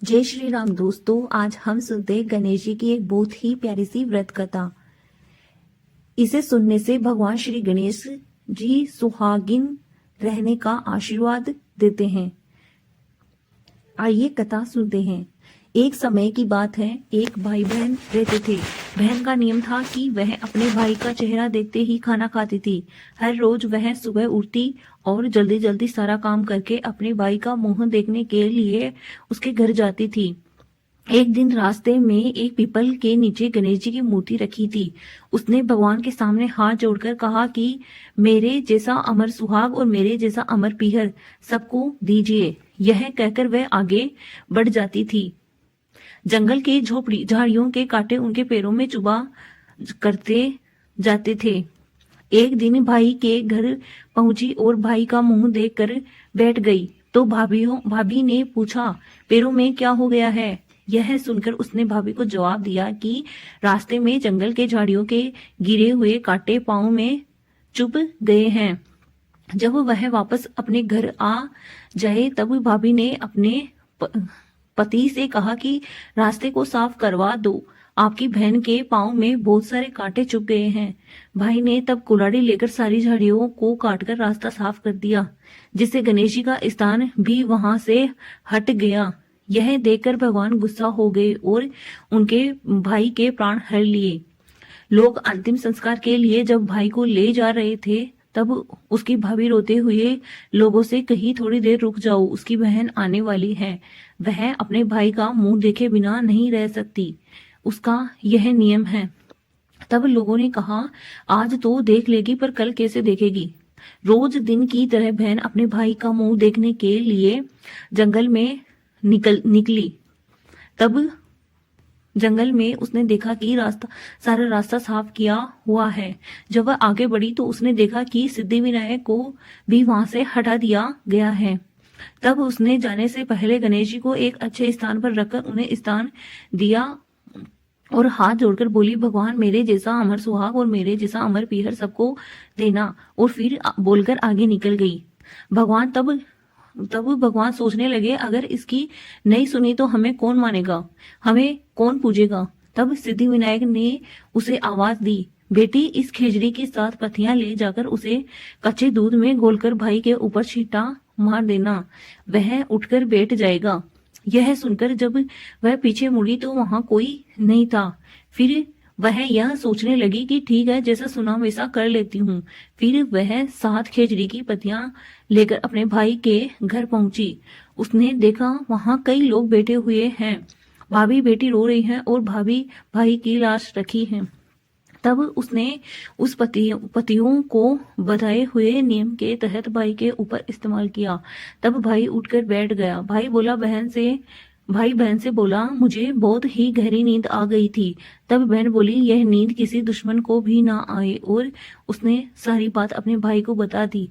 जय श्री राम दोस्तों, आज हम सुनते हैं गणेश जी की एक बहुत ही प्यारी सी व्रत कथा। इसे सुनने से भगवान श्री गणेश जी सुहागिन रहने का आशीर्वाद देते हैं। आइए कथा सुनते हैं। एक समय की बात है, एक भाई बहन रहते थे। बहन का नियम था कि वह अपने भाई का चेहरा देखते ही खाना खाती थी। हर रोज वह सुबह उठती और जल्दी जल्दी सारा काम करके अपने भाई का मुंह देखने के लिए उसके घर जाती थी। एक दिन रास्ते में एक पीपल के नीचे गणेश जी की मूर्ति रखी थी। उसने भगवान के सामने हाथ जोड़कर कहा कि मेरे जैसा अमर सुहाग और मेरे जैसा अमर पीहर सबको दीजिए। यह कहकर वह आगे बढ़ जाती थी। जंगल के झोपड़ी झाड़ियों के कांटे उनके पैरों में चुभा करते जाते थे। एक दिन भाई के घर पहुंची और भाई का मुंह देखकर बैठ गई तो भाभी ने पूछा, पैरों में क्या हो गया है? यह सुनकर उसने भाभी को जवाब दिया कि रास्ते में जंगल के झाड़ियों के गिरे हुए कांटे पांव में चुभ गए हैं। जब वह वापस अपने घर आ जाए तब भाभी ने अपने पति से कहा कि रास्ते को साफ करवा दो, आपकी बहन के पांव में बहुत सारे कांटे चुभ गए हैं। भाई ने तब कुल्हाड़ी लेकर सारी झाड़ियों को काटकर रास्ता साफ कर दिया, जिससे गणेश जी का स्थान भी वहां से हट गया। यह देखकर भगवान गुस्सा हो गए और उनके भाई के प्राण हर लिए। लोग अंतिम संस्कार के लिए जब भाई को ले जा रहे थे तब उसकी भाभी रोते हुए लोगों से कही, थोड़ी देर रुक जाओ, उसकी बहन आने वाली है। वह अपने भाई का मुंह देखे बिना नहीं रह सकती, उसका यह नियम है। तब लोगों ने कहा, आज तो देख लेगी पर कल कैसे देखेगी? रोज दिन की तरह बहन अपने भाई का मुंह देखने के लिए जंगल में निकली। तब जंगल में उसने देखा कि सारा रास्ता साफ किया हुआ है। जब वह आगे बढ़ी तो उसने देखा कि सिद्धिविनायक को भी वहां से हटा दिया गया है। तब उसने जाने से पहले गणेश जी को एक अच्छे स्थान पर रखकर उन्हें स्थान दिया और हाथ जोड़कर बोली, भगवान मेरे जैसा अमर सुहाग और मेरे जैसा अमर पीहर सबको देना। और फिर बोलकर आगे निकल गई। तब भगवान सोचने लगे, अगर इसकी नहीं सुनी तो हमें कौन मानेगा, हमें कौन पूजेगा? तब सिद्धिविनायक ने उसे आवाज दी, बेटी इस खेजड़ी की 7 पत्तियां ले जाकर उसे कच्चे दूध में घोलकर भाई के ऊपर छींटा मार देना, वह उठकर बैठ जाएगा। यह सुनकर जब वह पीछे मुड़ी तो वहां कोई नहीं था। फिर वह यह सोचने लगी कि ठीक है, जैसा सुना वैसा कर लेती हूँ। फिर वह 7 खेजड़ी की पत्तियां लेकर अपने भाई के घर पहुंची। उसने देखा वहां कई लोग बैठे हुए हैं। भाभी बेटी रो रही है और भाभी भाई की लाश रखी है। तब उसने उस पतियों को बताए हुए नियम के तहत भाई के ऊपर इस्तेमाल किया। तब भाई उठकर बैठ गया। भाई बहन से बोला, मुझे बहुत ही गहरी नींद आ गई थी। तब बहन बोली, यह नींद किसी दुश्मन को भी ना आए, और उसने सारी बात अपने भाई को बता दी।